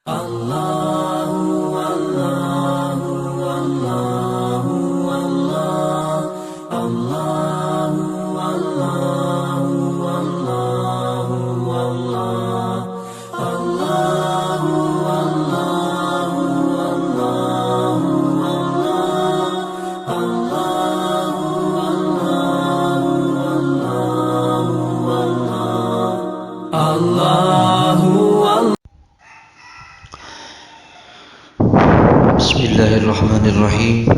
Allahu Allahu Allahu Allah Allahu Allahu Allahu Allah Allahu Allahu Allahu Allah Allahu Allahu Allahu Allah Bismillahirrahmanirrahim.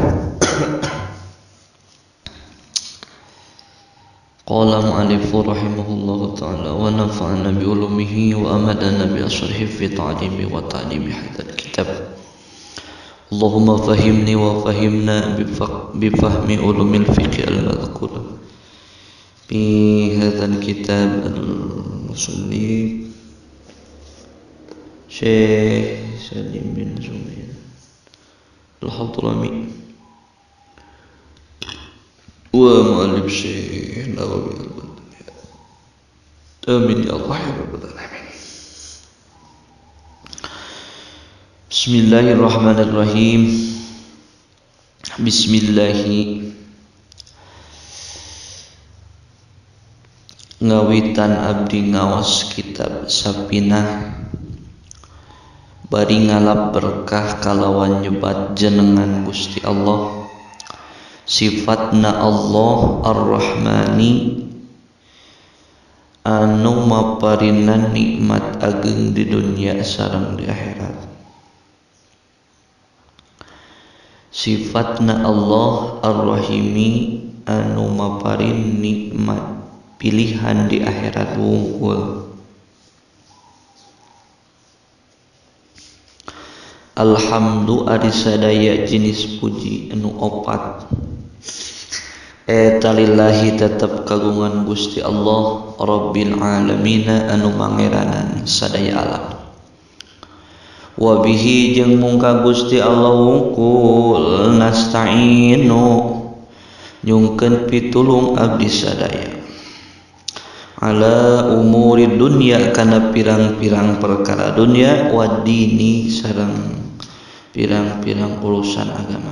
Qala mu'allifu rahimahullahu ta'ala wa nafa'ana bi ulumihi wa amadana bi asrihi fi ta'limi wa ta'limi hadzal kitab. Allahumma fahimni wa fahimna bi fahmi ulumil fiqh al-madhkur bi hadzal kitab al-musannif Syekh Salim bin Zubair Al-Hadrami wa mu'allif Syekh Nawawi Al-Badri. Amin ya Allah ya Rabbal Alamin. Bismillahirrahmanirrahim. Bismillahi ngawitan abdi ngaos kitab Sapinah bari ngalap berkah kalawan nyebat jenengan Gusti Allah, sifatna Allah Ar-Rahmani anu maparinan nikmat ageng di dunia sareng di akhirat. Sifatna Allah Ar-Rahimi anu maparin nikmat pilihan di akhirat wungkul. Alhamdu ari sadaya jenis puji anu opat eta lillahi tetep kagungan Gusti Allah Rabbil alamin anu mangeranan sadaya alam. Wa bihi jeung mungka Gusti Allah wungkul nasta'inu nyungkeun pitulung abdi sadaya ala umuri dunya kana pirang-pirang perkara dunya wa dini sareng pirang-pirang urusan agama.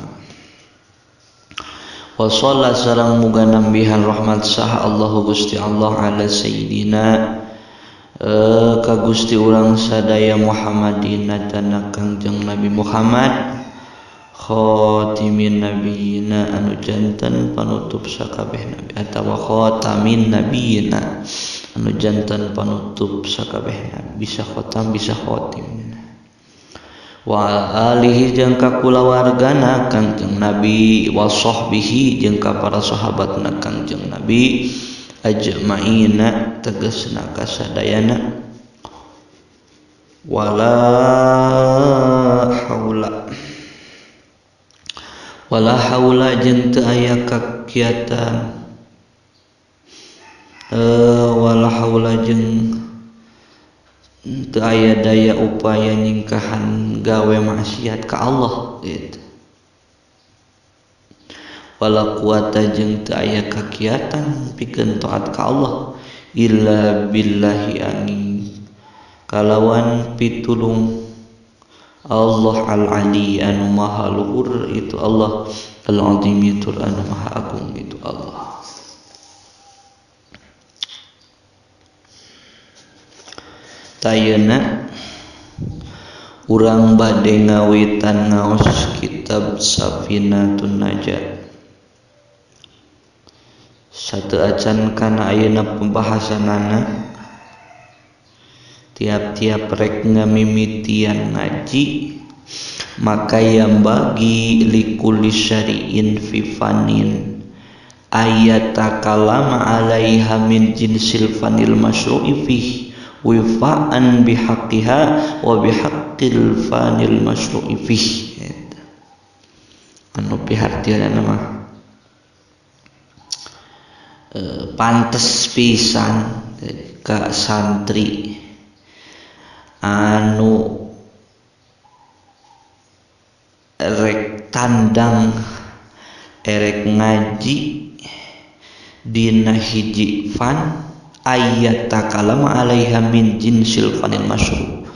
Wa shalla sareng muga nambihan rahmat saha Allahu Gusti Allah ala sayyidina ka Gusti urang sadaya Muhammadin dana Kangjeng Nabi Muhammad khatimin nabiyina anu janten panutup sakabeh nabi atawa khatamin nabiyina anu janten panutup sakabeh nabi bisa khatam bisa khatim wa alihi jeung ka kulawargana Kangjeng Nabi wa sahbihi jeung ka para sahabatna Kangjeng Nabi ajmaina tegasna kasadayana wala haula jeung teu aya kakiatan wala haula jeung teu aya daya upaya nyingkahan gawe maksiat ka Allah gitu. Wala quwata jeung teu aya kakiatan pikeun taat ka Allah illa billahi angin kalawan pitulung Allah al-ali anu maha luhur itu Allah, al-azim itu anu maha agung itu Allah. Tayana urang bade ngawitan ngaos kitab Safinatun Najat. Satu acan kana ayeuna pembahasanana tiap-tiap rek ngamimitian ngaji maka yang bagi likulli syari'in fi fanin ayatakalama alaiha min jinsil fanil masyru'i fihi wifa'an bihaqqiha wa bihaqqil fanil masyru'i fihi anu pihartieuna mah pantes pisan ka santri anu erek tandang erek ngaji dina hiji fan ayat takalama alaiha min jinsil fanil masyru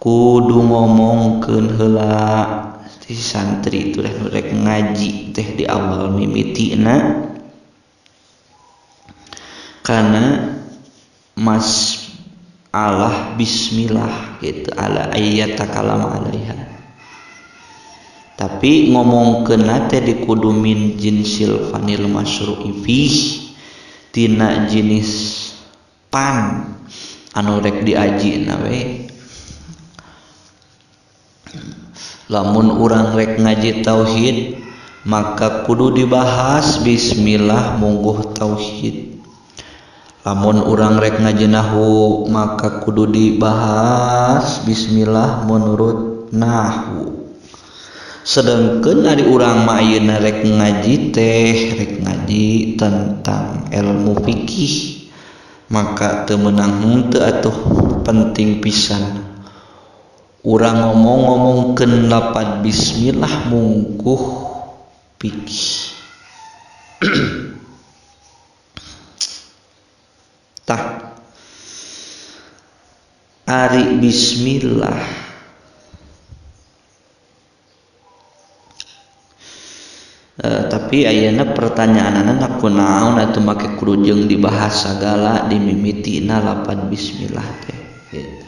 kudu ngomongkeun heula si santri itu teh rek ngaji teh di awal mimitina karena masalah bismillah gitu ala ayat kalam alaiha. Tapi ngomongkeun teh di kudu min jinsil fanil masyru'i fih tina jenis pan anu rek diajina we. Lamun urang rek ngaji tauhid maka kudu dibahas bismillah mungguh tauhid. Lamun urang rek ngaji nahwu maka kudu dibahas bismillah menurut nahwu. Sedengkeun ari urang mah ayeuna rek ngaji teh rek ngaji tentang ilmu fikih maka teu meunang henteu atuh penting pisan urang ngomongkeun lafaz bismillah mungkuh fikih. Tah ari bismillah tapi ayeuna pertanyaanana kunaon atuh make kudu jeung dibahas sagala dimimitina lafaz bismillah teh gitu.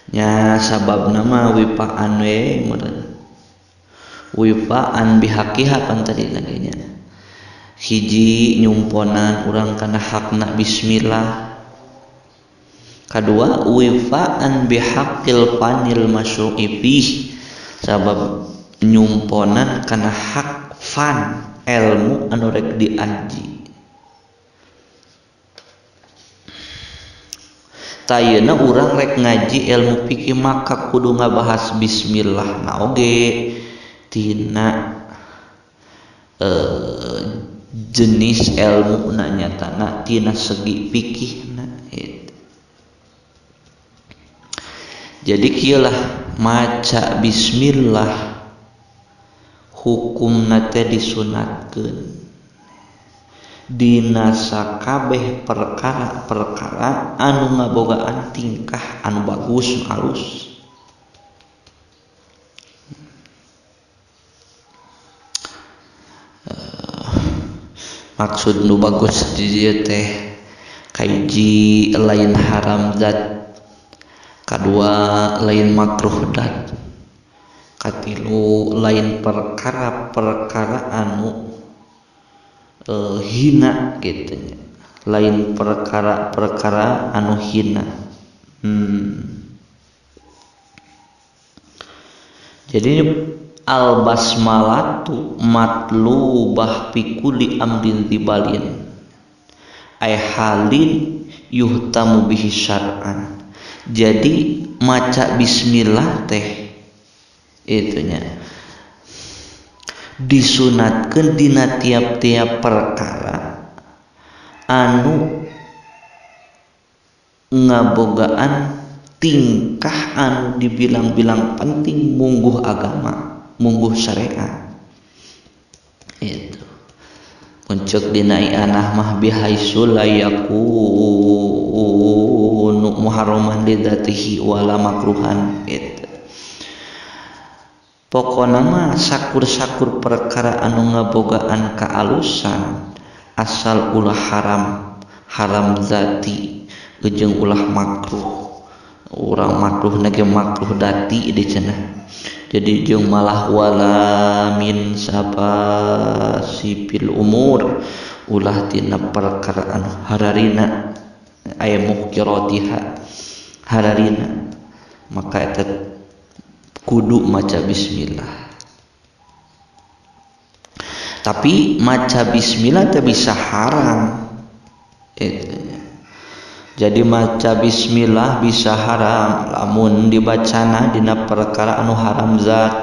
Nya sababna mah wipaan we meureun. Wipaan bihaqiha pan tadi nya. Hiji nyumponan urang kana hakna bismillah. Kadua wifaan bihaqqil fanil masyru'i fih sabab nyumponan kana hak fan ilmu anu rek diaji. Tayeuna urang rek ngaji ilmu fikih maka kudu ngabahas bismillah na oge tina jenis ilmu na nyatana tina segi fikihna gitu. Jadi kieulah maca bismillah hukumna teh disunatkeun dina sakabeh perkara-perkara anu ngabogaan tingkah anu bagus alus. Maksud nu bagus di dieu teh kaiji lain haram zat, kadua lain makruh dat, katilu lain perkara-perkara anu hina gitu nya. Lain perkara-perkara anu hina. Jadi al basmalatu matlubah fi kulli amrin dibalin ay halin yuhtamu bihi syar'an. Jadi maca bismillah teh itunya disunatkeun dina tiap-tiap perkara anu ngabogaan tingkah anu dibilang-bilang penting mungguh agama, mungguh syariat. Itu muncul dina ianah mah bihaisul yakunu muharraman lidzatihi wala makruhan gitu. Pokona mah sakur-sakur perkara anu ngabogaan kaalusan asal ulah haram zati jeung ulah makruh. Urang makruh nage makruh dati di cenah. Jadi jeung malah wala min sipil umur ulah tina perkara anu hararina aya muhqiratiha hararina maka eta kudu maca bismillah. Tapi maca bismillah teh bisa haram. Jadi maca bismillah bisa haram lamun dibacana dina perkara anu haram zat.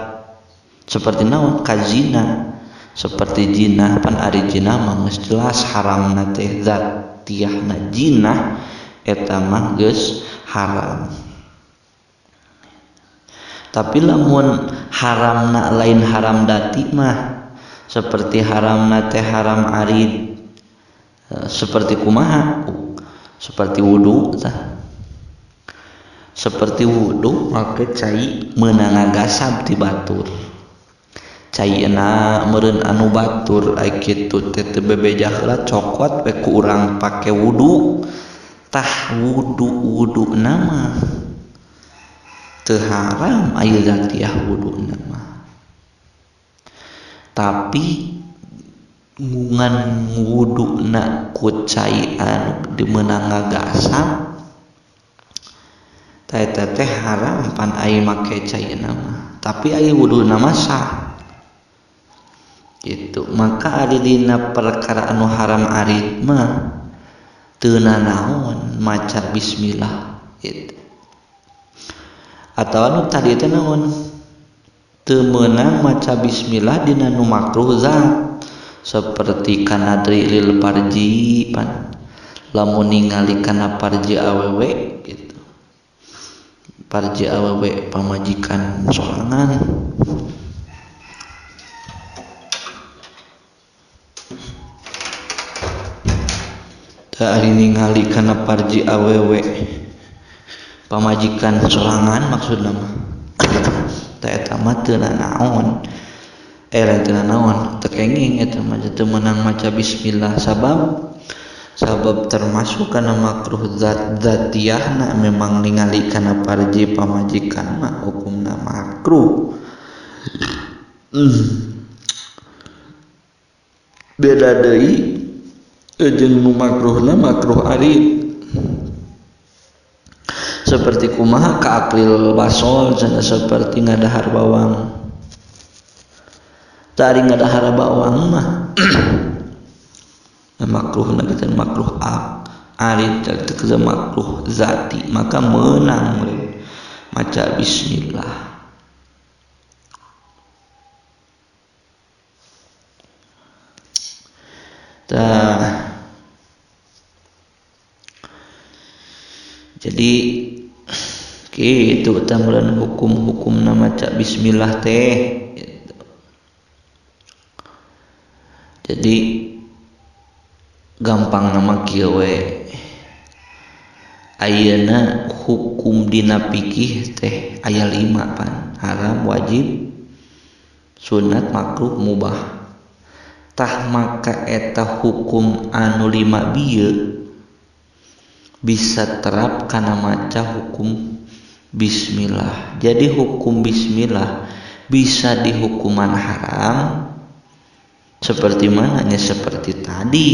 Seperti naon? Kazina. Seperti jinah pan ari jinah mah geus jelas haramna teh zat tiahna jinah eta mah geus haram. Tapi lamun haramna lain haram dati mah seperti haramna teh haram arid seperti kumaha? Seperti wudu tah. seperti wudu make cai meunang gasab ti batur. Caina meureun anu batur ai kitu teh teu bebejah heula cokot we ku urang pake wudu. Tah wudu nama teu haram aya zatiah wudu nama. Tapi ngan wuduna ku cai anu dimeunang ngagasab tah eta teh haram pan aya make cai nama. Tapi aya wudu nama sah. Gitu. Maka ari dina perkara anu haram ari mah teu nanaon maca bismillah gitu. Atau anu tadi teh naon? Teu meunang maca bismillah dina nu makruh zat seperti kanadri lil parji pan lamun ningali kana parji awewe gitu. Parji awewe pamajikan sorangan tah ari ningali kana parji awewe pamajikan sorangan maksudna mah tah eta mah teu nanaon teu nanaon teu kenging eta mah teu meunang maca bismillah sabab termasuk kana makruh zatiahna memang ningali kana parji pamajikan mah hukumna makruh. Beda deui jeung nu makruhna makruh arid seperti kumaha ka aklil basol cenah seperti ngadahar bawang. Tari ngadahar bawang mah makruhna kita makruh arid teu makruh zati maka meunang maca bismillah. Jadi kitu tambahan hukum-hukum nama maca bismillah teh gitu. Jadi gampang nama kieu we ayeuna hukum dina fikih teh aya 5 pan haram wajib sunat makruh mubah. Tah maka eta hukum anu 5 bieu bisa terap kana maca hukum bismillah. Jadi hukum bismillah bisa di hukuman haram seperti mananya seperti tadi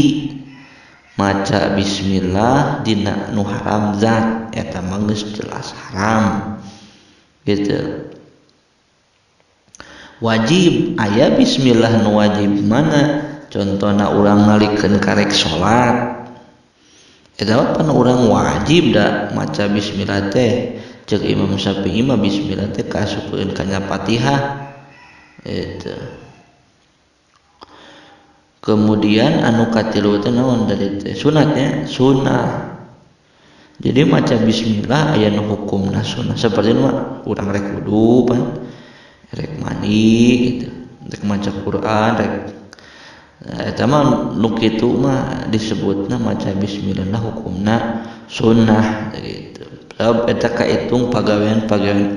maca bismillah dina nu haram zat eta mah geus jelas haram gitu. Wajib aya bismillah nu wajib mana contohna urang ngalikeun karek salat eta mah pan urang wajib da maca bismillah teh ceuk Imam Syafi'i mah bismillah teh kaasupeun kana Fatihah eta. Kemudian anu katilu teh naon dari teh sunatnya sunnah. Jadi maca bismillah aya nu hukumna sunnah seperti mah urang rek wudu pan rek mandi gitu rek maca Quran rek eta mah nu kitu mah disebutna maca bismillah hukumna sunnah gitu. Sebab eta kahitung pagawean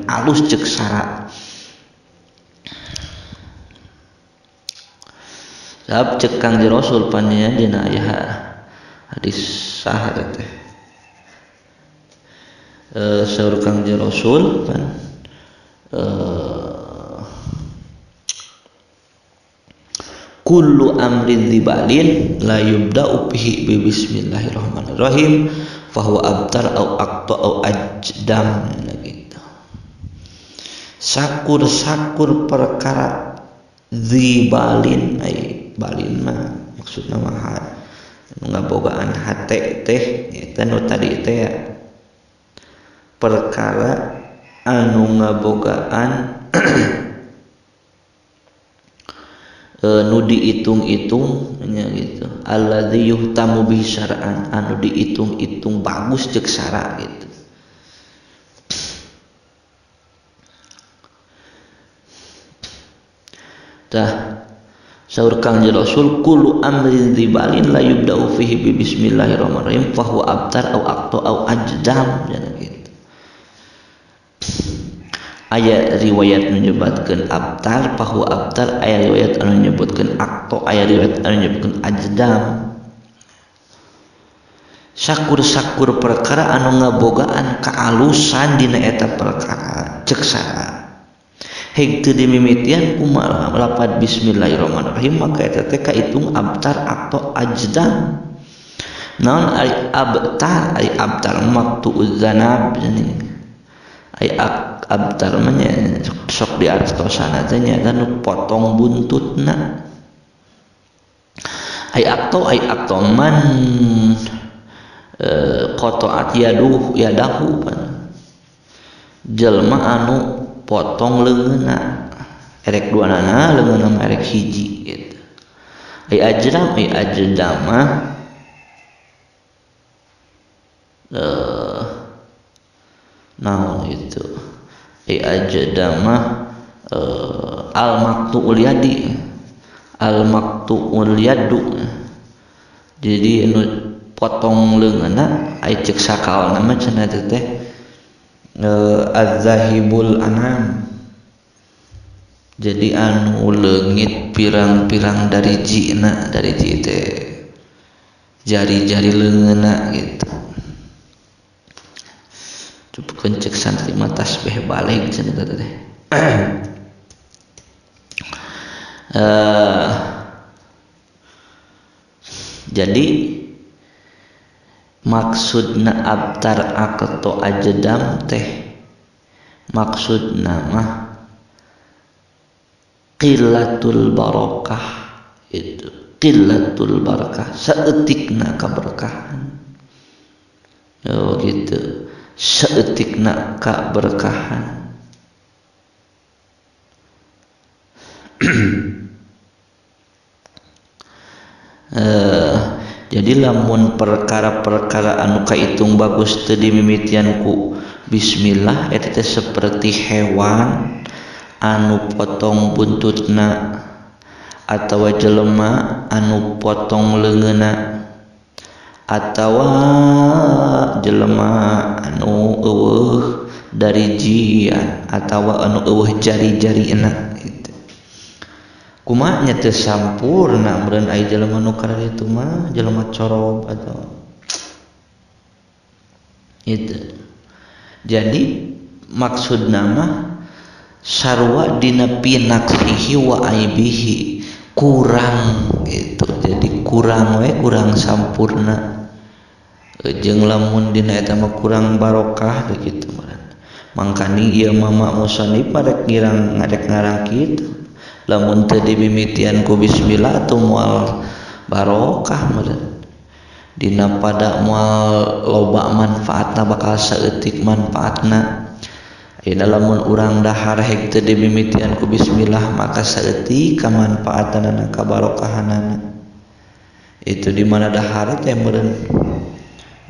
alus ceuk sara. Sebab ceuk Kangjeng Rasul pannya dina aya hadis sahih teh. Saur Kangjeng Rasul pan kullu amrin dzibalin la yubda'u bihi bi bismillahirrahmanirrahim fa huwa abtar au aqta au ajdam gitu. Sakur perkara dzibalin ai balin mah maksudna mah ngabogaan hate teh eta nu tadi teh ya perkara anu ngabogaan nu diitung-itung nya gitu alladzi yuhtamu bi syar'an anu diitung-itung bagus ceuk syara gitu. Tah saur Kangjeng Rasul kullu amrin dzibalin la yubda'u fihi bi bismillahirrahmanirrahim fa huwa abtar au aqta au ajdam jangan gitu. aya riwayat menyebutkan abtar pahu abtar, aya riwayat anu menyebutkan akto, aya riwayat anu menyebutkan ajdam. Sakur-sakur perkara anu ngabogaan kaalusan dina eta perkara cek sara heg teu dimimitian kumaha lapad bismillahirrahmanirrahim maka eta teh kahitung abtar akto ajdam. Naon ari abtar, ari abtar maqtu'uz zanab ai abtar mah nya sok diartosana teh nya nu potong buntutna. Ai akto man qata'at yadahu jelma anu potong leungeunna erek duanana leungeunna erek hiji gitu. Ai ajdam mah naon itu ajdamah al maqtu'ul yadu jadi anu potong leungeunna ai ceuk sakaolna mah cenah teh az-zahibul anam jadi anu leungit pirang-pirang dari jina dari ji teh jari-jari leungeunna gitu. Coba kencek santri mah tasbih balik cenah teh. Jadi maksudna abtar akto ajdam teh maksudna mah qillatul barakah, itu qillatul barakah saeutikna kaberkahan. Oh gitu, saeutikna kaberkahan. Jadi lamun perkara-perkara anu kaitung bagus teu dimimitian ku bismillah eta teh seperti hewan anu potong buntutna atawa jelema anu potong leungeunna atawa jelema anu eueuh dari jian atawa anu eueuh jari-jarina gitu. Kumaha nya teu sampurna meureun aya jelema nu kada ditu mah jelema corob atau itu. Jadi maksudna mah sarua dina pinaksihi wa aibihi kurang gitu. Jadi kurang we kurang sampurna. Jeung lamun dina eta mah kurang barokah gitu meureun. Mangkani ieu mama musannif rek ngirang ngadek ngarang kitu. Lamun teu dimimitian ku bismillah atuh moal barokah meureun. Dina pada moal loba manfaatna bakal saeutik manfaatna. Ayeuna lamun urang dahar heg teu dimimitian ku bismillah maka saeutik kamanfaatanna kabarokahanana. Itu di mana dahar teh meureun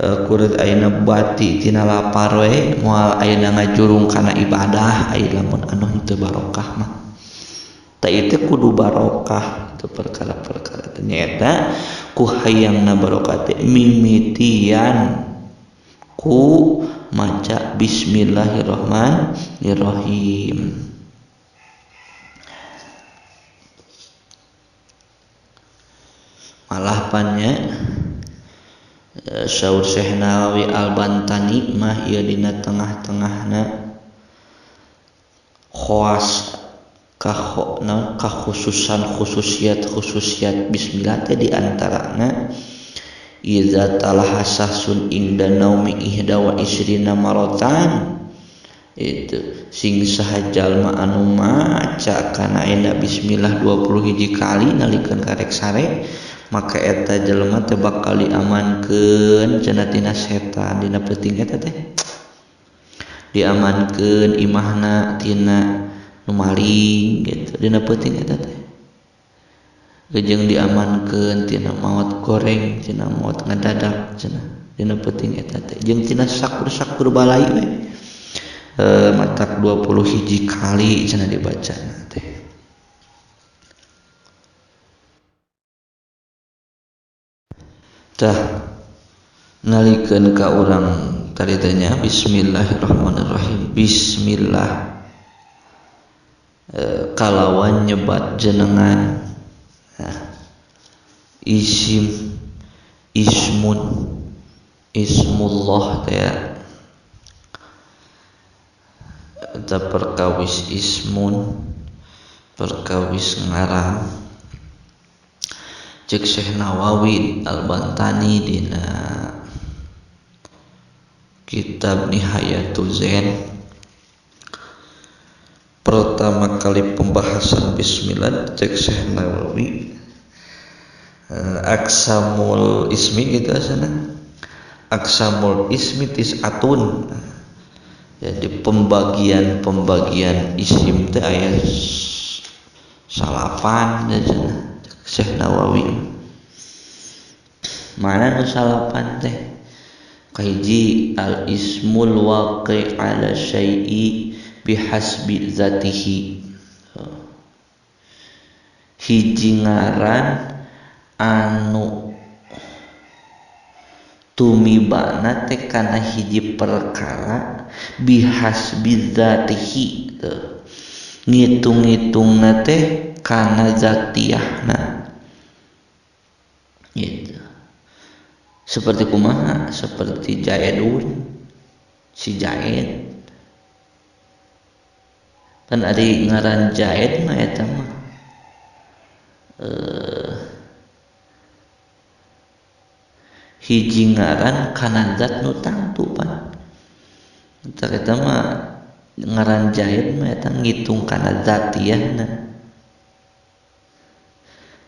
kuret ayeuna bati tina lapar we moal ayeuna ngajurung kana ibadah aya lamun anu teu barokah mah. Ta itu kudu barokah itu perkara-perkara ternyata ku hayangna barokah teh mimitian ku maca bismillahirrahmanirrahim. Malah pannya saur Syekh Nawawi Al-Bantani mah ieu dina tengah-tengahna khawas khususiat bismillah teh di antarana iza talahasasun inda naumi ihda wa isrina maratan itu sing saha jalma anu maca kana aya bismillah 20 hiji kali nalikeun karek sare maka eta jalma teh bakal diamankeun cenah tina setan dina peuting eta teh diamankeun imahna tina nu maling gitu dina peuting eta teh jeung diamankeun tina maot goreng tina maot ngadadak cenah dina peuting eta teh jeung tina sakur-sakur balai we matak 20 hiji kali cenah dibacana teh. Tah nalikeun ka urang tadi teh nya bismillahirrahmanirrahim bismillah kalawan nyebat jenengan. Nah, isim, ismun, ismullah teh eta perkawis ismun, perkawis ngaran. Cek Syekh Nawawi Al-Bantani dina kitab Nihayatul Zen, pertama kali pembahasan bismillah cek Syekh Nawawi, aksamul ismi gitu asana, aksamul ismi tis'atun. Jadi pembagian isim teh aya salapan aja Syekh Nawawi. Mana nu salapan teh? Kahiji al ismul waqi' ala syai'i bihasbi zatihi. Hiji ngaran anu tumibana teh kana hiji perkara bihasbi zatihi, ngitung-ngitungna teh kana zatiyahna gitu. Seperti kumaha? Seperti Jaidun, si Jaid kan ari ngaran Jaid mah eta mah hiji ngaran kana zat nu tangtu pan. Eta mah ngaran Jaid mah eta ngitung kana zatiyahna,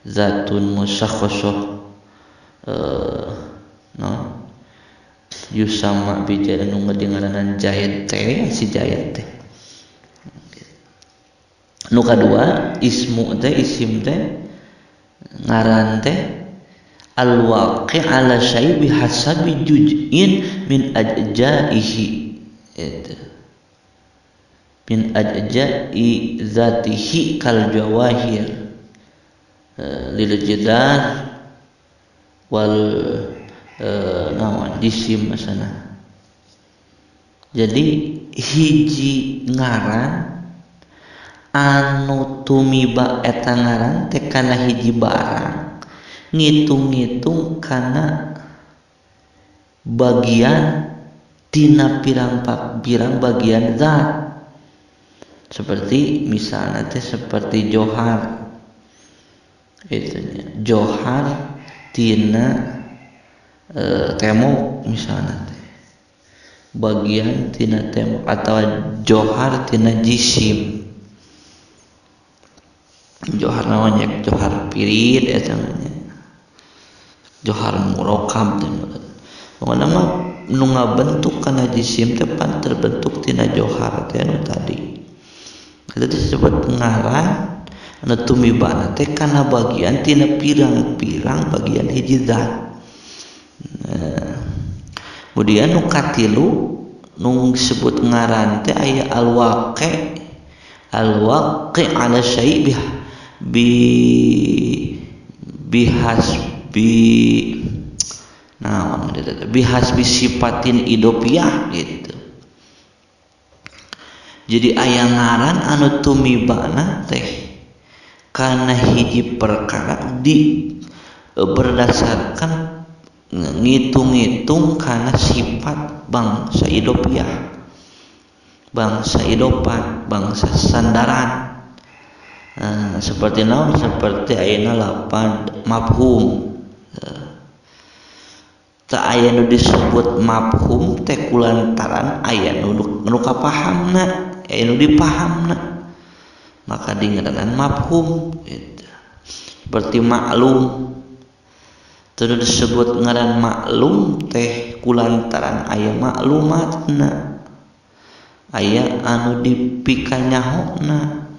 zatun musyakhashah yusama bija anu ngadengaranan Jaid teh si Jaid teh. Nu kadua ismu teh isim teh ngaran teh al-waqi' ala syai' bihasabi juz'in min ajja'ihi, itu min ajja'i zatihi kal jawahir lil jidar wal naon jisim masana. Jadi hiji ngaran anu tumiba eta ngaran teh kana hiji barang, ngitung-ngitung kana bagian tina pirang-pirang bagian zat. Seperti misalnya teh seperti johar, itu johar tina temok misalnya teh bagian tina temok, atau johar tina jisim. Johar namanya johar pirid eta namanya johar murakkab teh. Pokona mah nu ngabentuk kana jisim teh pan terbentuk tina johar teh anu tadi. Eta disebut ngaran anu tumibana teh kana bagian tina pirang-pirang bagian hiji zat. Kemudian nu katilu nu disebut ngaran teh aya al-waqi', al-waqi' ala syai' bihasbi sifatin idopiyah gitu. Jadi aya ngaran anu tumibana teh kana hiji perkara berdasarkan ngitung-ngitung kana sifat bangsa idopiyah, bangsa idopan, bangsa sandaran. Seperti naon? Seperti ayeuna lapan mafhum. Tak aya nu disebut mafhum teh kulantaran aya nu kapahamna, aya nu dipahamna, maka dingaranan mafhum gitu. Seperti maklum, terus disebut ngaran maklum teh kulantaran aya maklumatna, aya anu dipikanyahona.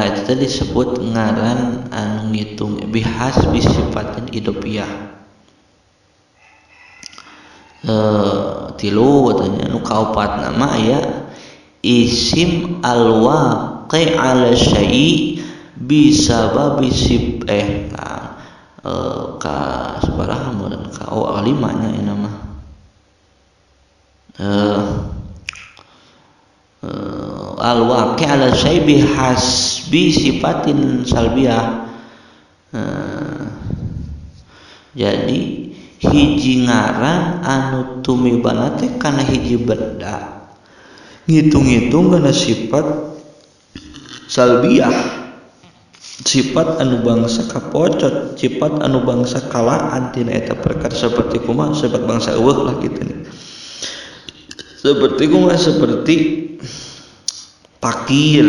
Itu tadi disebut ngaran anu ngitung bihasbi sifatin idopiyah. Tilu katanya nu kaopat nama aya isim al-waqi' ala syai' bisababi ka sabaraha modan ka alimanya ieu nama al-waqi' ala syai' bi hasbi sifatin salbiyah. Jadi hiji ngaran anu tumibana teh kana hiji benda ngitung-ngitung kana sifat salbiyah, sifat anu bangsa kapocot, sifat anu bangsa kalaan tina eta perkara seperti kumaha sifat bangsa eueuh lah kitu nih. Seperti kumaha seperti pakir.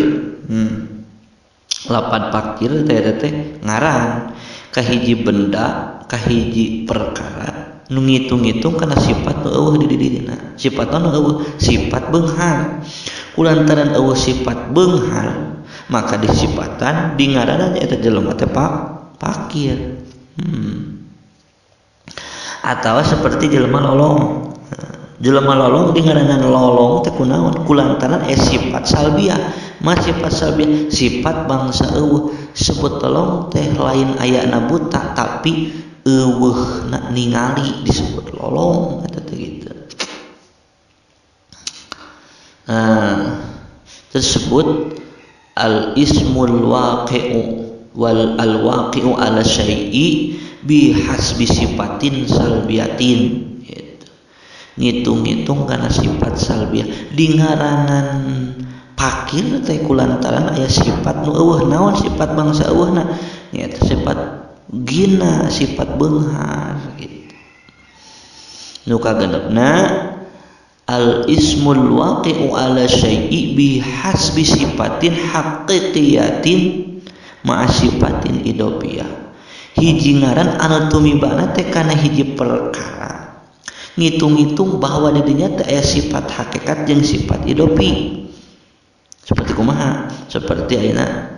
Lapan pakir teh ngaran ka hiji benda, ka hiji perkara nu ngitung-ngitung kana sifat nu eueuh di dina. Sifat nu eueuh sifat beunghar. Kulantaran eueuh sifat beunghar, maka disifatan di ngaranna eta jelema teh pakir. Atawa seperti jelema lolong. Jelema lolong di ngaranna lolong teh kunaon? Kulantaran sifat salbiyah. Sifat salbiyah sifat bangsa eueuh. Sebut lolong teh lain ayana buta tapi eueuhna ningali disebut lolong eta teh gitu. Tersebut al-ismul waqi'u wal al-waqi'u ala syai'i bi hasbi sifatin salbiyatin gitu. Ngitung-ngitung kana sifat salbiyah di ngaranan pakir teh kulantaran aya sifat nu eueuh. Naon sifat bangsa eueuhna? Nyaeta sifat gina, sifat beunghar gitu. Nu kagenepna al ismul waqi'u ala syai'i bi hasbi sifatin haqiqiyatin ma'a sifatin idopiyah. Hiji ngaran anu tumibana teh kana hiji perkara ngitung-ngitung bahwa di dinya teh aya sifat hakikat jeung sifat idopi. Seperti kumaha? Seperti ayeuna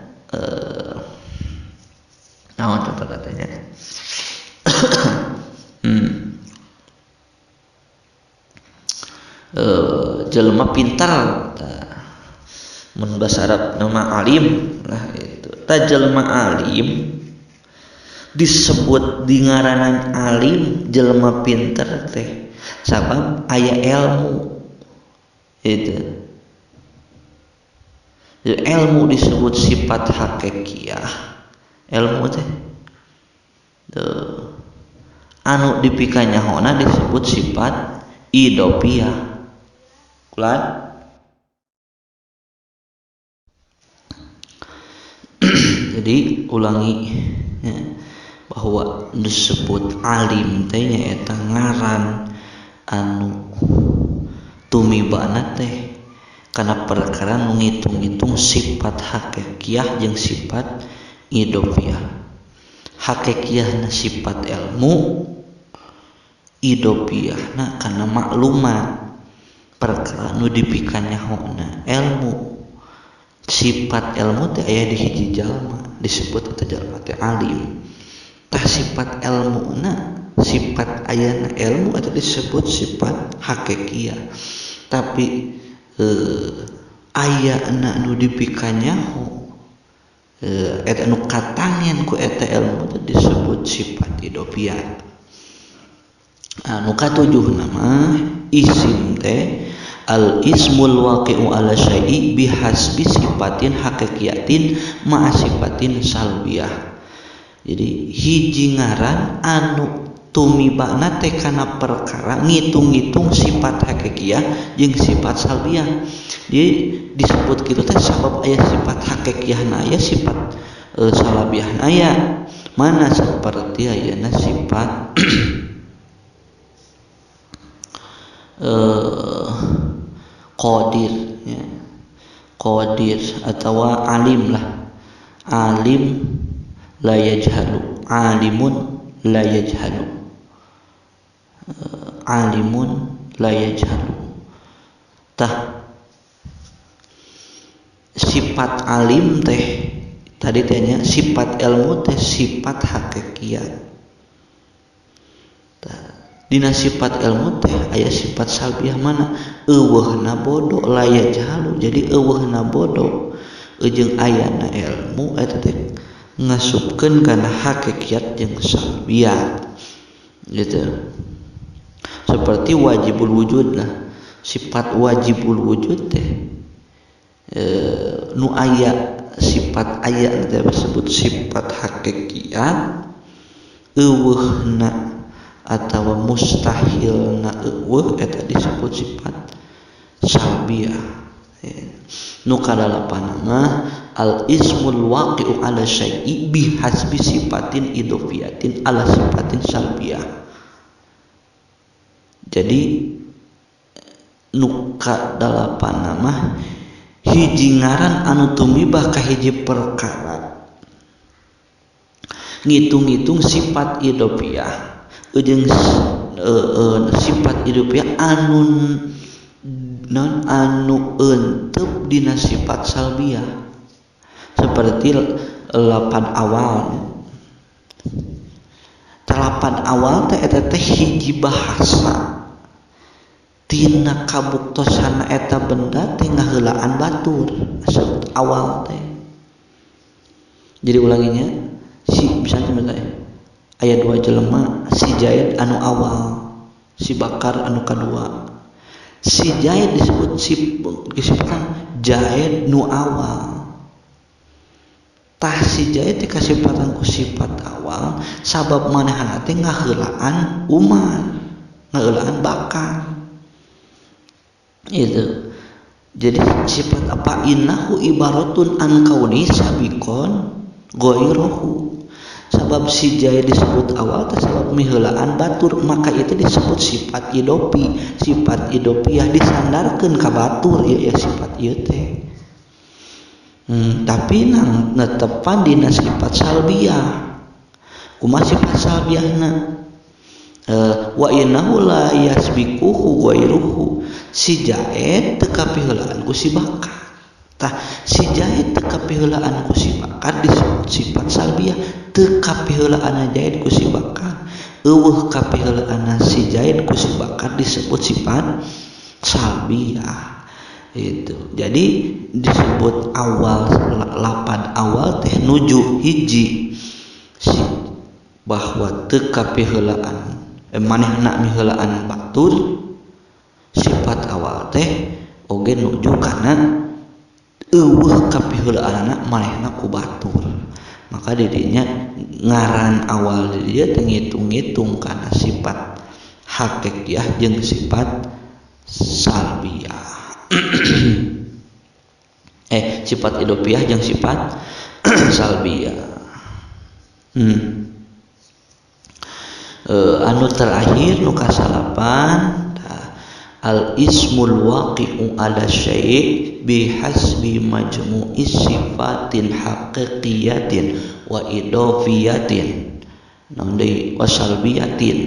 naon tempat katanya jelema pintar mun bahasa Arab nama alim lah itu. Ta jelema alim disebut di ngaranan alim jelema pintar teh sabab aya ilmu itu. Ilmu disebut sifat hakikiyah. Ilmu teh anu dipikanyahona disebut sifat idopiyah. Kulan jadi ulangi ya, bahwa disebut alim teh nyaeta ngaran anu tumibana teh kana perkara nu ngitung-ngitung sifat hakikiyah jeung sifat idopiyah. Hakikiyahna sifat ilmu, idopiyahna kana maklumat perkara nu dipikanyahona ilmu. Sifat ilmu teh aya di hiji jalma disebut eta jalma teh alim. Tah sifat ilmuna, sifat ayana ilmu eta disebut sifat hakikiyah. Tapi ayana nu dipikanyaho eta nu katangen ku eta ilmu teh disebut sifat idopiyah. Anu katujuh nama isim teh al ismul waqi'u ala syai'i bihasbi sifatin haqiqiyatin ma'a sifatin salbiyah. Jadi hiji ngaran anu tumibana teh kana perkara ngitung-ngitung sifat hakikiyah jeung sifat salbiyah. Jadi disebut kitu teh sabab aya sifat hakikiyahna aya sifat salbiyahna aya. Mana seperti ayana sifat qadir ya. Qadir atau alim lah. Alim la yajhalu, alimun la yajhalu. Alimun la yajhalu. Tah sifat alim teh tadi tanya sifat ilmu teh sifat hakikiyah. Dina sifat ilmu teh aya sifat salbiyah mana eueuhna bodoh la yajhalu. Jadi eueuhna bodoh jeung ayana ilmu eta teh ngasupkeun kana hakikiyat jeung salbiyah gitu. Seperti wajibul wujud lah. Sifat wajibul wujud teh nu aya sifat aya disebut sifat hakikiyah, eueuhna atawa mustahilna eueuh eta disebut sifat salbiyah. Nu kadalapan mah al ismul waqi'u ala syai'i bi hasbi sifatin idofiyatin ala sifatin salbiyah. Jadi nu kadalapan mah hiji ngaran anu tumibah ka hiji perkara ngitung-ngitung sifat idofiyah jeung sifat idofiyah anu eunteup dina sifat salbiyah seperti lapan awal teh eta teh hiji bahasa tina kabuktosana eta benda teh ngaheulaan batur disebut awal teh. Jadi ulanginya misalnya aya 2 jelema, si Zaid anu awal, si Bakar anu kadua. Si Zaid disebut disebutkan Zaid nu awal. Tah si Zaid teh kasifatan ku sifat awal sabab manehna teh ngaheulaan umat, ngaheulaan Bakar. Itu. Jadi sifat apa innahu ibaratun an kauni sabikon ghairuhu. Sabab si Zaid disebut awal sebab miheulaan batur, maka itu disebut sifat idopi. Sifat idopiyah disandarkeun ka batur ya sifat ieu teh. Tapi netepan dina sifat salbiyah. Kumaha sifat salbiyahna? Wa innahu la yasbiquhu ghairuhu. Si Zaid teu kapiheulaan ku si Bakar. Tah si Zaid teu kapiheulaan ku si Bakar disebut sifat salbiyah. Teu kapiheulaan Zaid ku si Bakar, eueuh kapiheulaan si Zaid ku si Bakar disebut sifat salbiyah. Itu. Jadi disebut awal lapan awal teh nuju hiji bahwa teu kapiheulaan manehna miheulaan batur. Sifat awal teh oge nuju kana eueuh kapiheulaan manehna ku batur. Maka didinya ngaran awal dia teh ngitung-ngitung kana sifat hakikiyah jeung sifat salbiyah. Sifat idofiyah jeung sifat salbiyah. Anu terakhir nu kasalapan al ismul waqi'u ala syai' bihasbi majmu'is sifatin haqiqiyatin wa idofiyatin wa salbiyatin.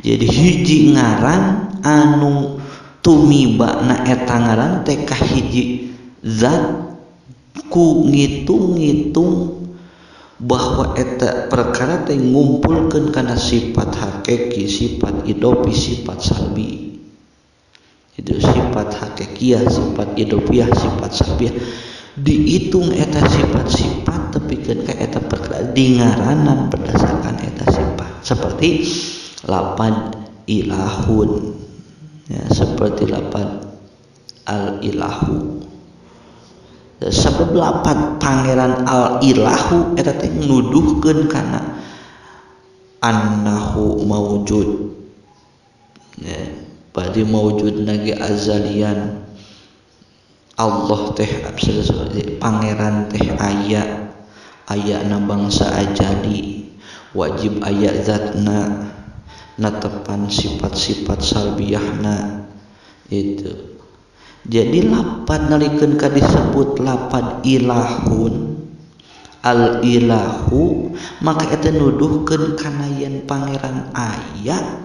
Jadi hiji ngaran anu tumibana eta ngaran teh ka hiji zat ku ngitung-ngitung bahwa eta perkara teh ngumpulkeun kana sifat hakiki, sifat idofi, sifat salbi. Itu sifat hakikiyah, sifat idofiyah, sifat salbiyah. Dihitung eta sifat-sifat tepikeun ka eta perkara dingaranan berdasarkan eta sifat. Seperti lapan ilahun. Ya, seperti lapan al-ilahu. Sebab lapan pangeran al-ilahu eta teh nuduhkeun kana annahu maujud. Ya, berarti maujud lagi azalian. Allah teh pangeran teh ayana bangsa ajali, wajib aya zatna natepan sifat-sifat salbiyahna itu. Jadi lapan nalikeun ka disebut lapan ilahun al-ilahu, maka eta nuduhkeun kana yen pangeran aya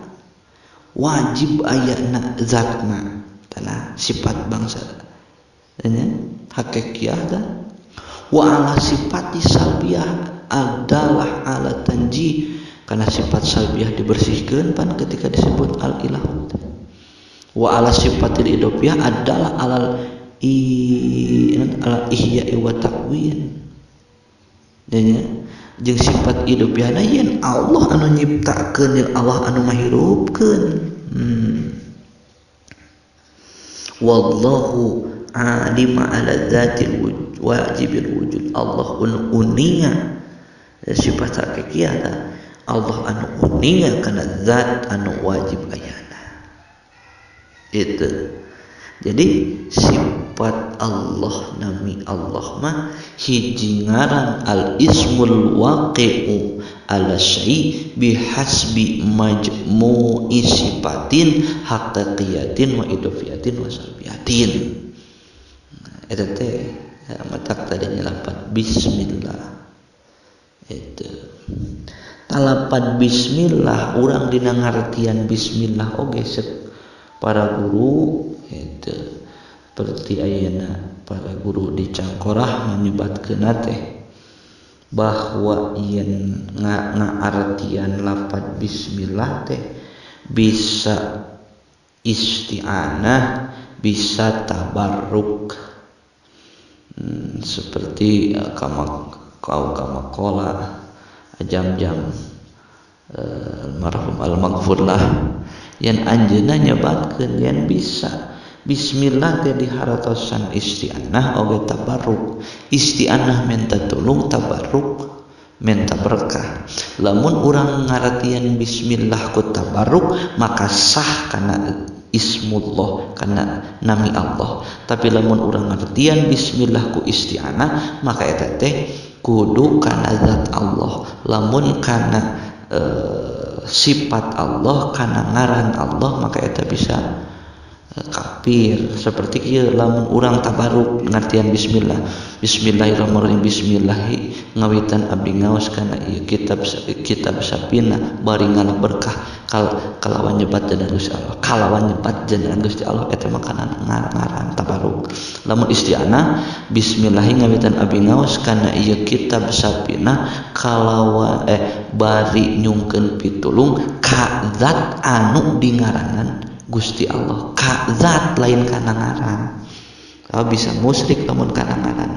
wajib ayana zatna tanah sifat bangsa hakikiyah dan wa ala sifati salbiyah adalah ala tanji, karena sifat salbiyah dibersihkeun pan ketika disebut al-ilahu. Wa ala sifatil idofiyah adalah ala ihya'i wa takwin. Dan jeung sifat idofiyahna yen Allah anu nyiptakeun, yang Allah anu mahirupkeun. Wallahu alima ala dzatil wajibil wujud Allah uninga sifat hakikiyata Allah anu uninga kana zat anu wajib ayana itu. Jadi sifat Allah nami Allah mah hiji ngaran al ismul waqi'u ala syai' bihasbi majmu'i sifatin haqiqiyatin wa idofiyatin wa salbiyatin. Eta teh matak tadinya lapan bismillah. Itu talapan bismillah urang dina ngartian bismillah oge para guru itu seperti ayeuna para guru di Cangkorah nganibatkeun teh bahwa yen ngaartian lafaz bismillah teh bisa isti'anah bisa tabarruk seperti kama kola jam-jam almarhum al-maghfurlah yang anjeunna nyebatkeun yen bisa bismillah teh diharatosan isti'anah oge tabarruk isti'anah minta tulung tabarruk minta berkah lamun urang ngartian bismillah ku tabarruk maka sah kana ismullah kana nami Allah tapi lamun urang ngartian bismillah ku isti'anah maka eta teh kudu kana zat Allah lamun kana sifat Allah kana ngaran Allah maka eta bisa kafir seperti kieu lamun urang tabaruk ngartian bismillah bismillahirrahmanirrahim bismillahi ngawitan abdi ngaos kana ieu kitab sapina bari ngana berkah kalawan nyebat jenengan Gusti Allah kalawan nyebat jenengan Gusti Allah eta mah kana ngaran tabaruk lamun isti'anah bismillahi ngawitan abdi ngaos kana ieu kitab sapina kalawan bari nyungkeun pitulung ka zat anu dingaranan Gusti Allah ka zat lain kana ngaran. Kalau bisa musyrik lamun kana ngaran